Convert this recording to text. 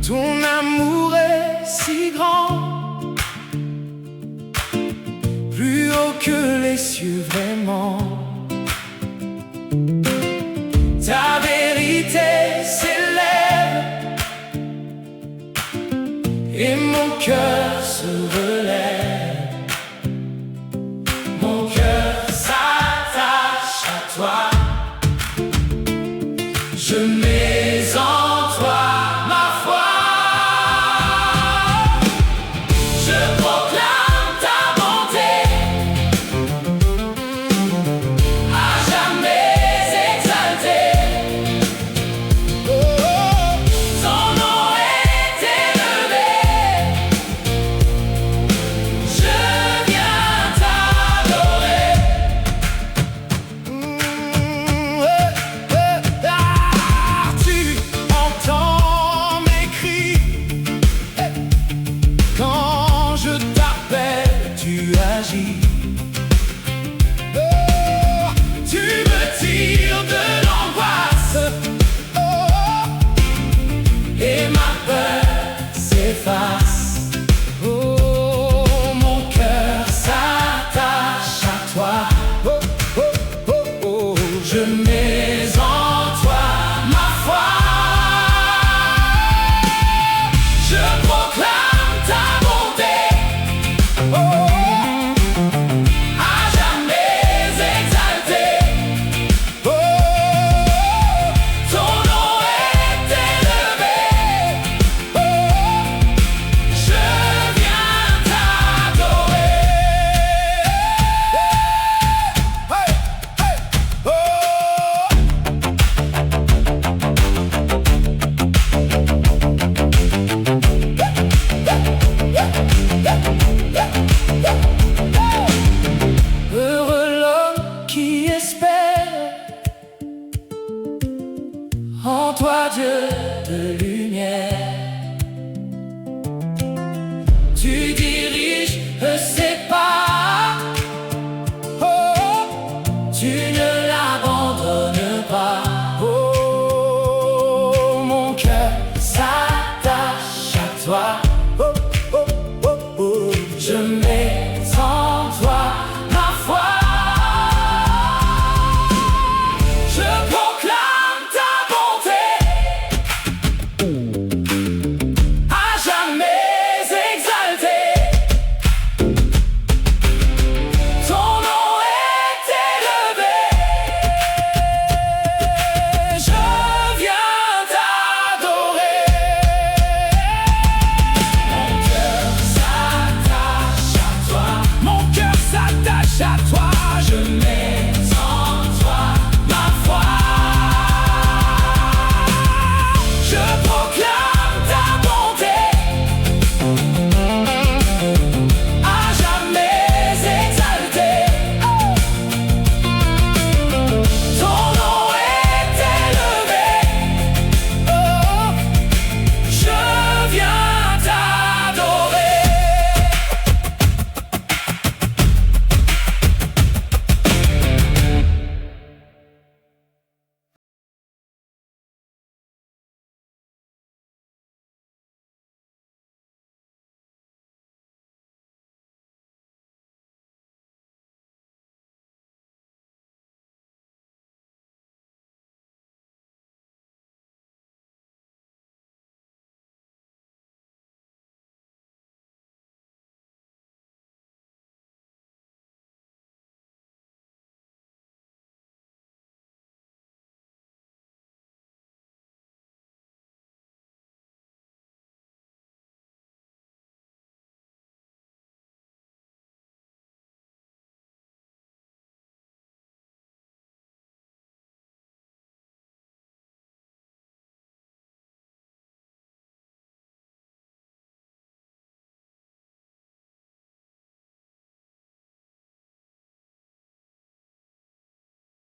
Ton amour est si grand, plus haut que les cieux vraiment. Ta vérité s'élève et mon cœur se relève. Mon cœur s'attache à toi. Je mets en toi ma foi. Je proclame ta bonté, à jamais exaltée. Ton nom est élevé, je viens t'adorer. Tu entends mes cris, quand je t'appelle, tu agis. Tu me tires de l'angoisse, et ma peur s'efface. Oh, mon cœur s'attache à toi. Oh, oh, oh, oh. Je mets en toi ma foi. Je proclame ta bonté, oh, à jamais exaltée. Oh, ton nom est élevé, oh, je viens t'adorer. Hey, hey, oh. Heureux l'homme qui espère en toi, Dieu de lumière. Tu diriges ses pas, oh, tu ne l'abandonnes pas. Oh, mon cœur s'attache à toi.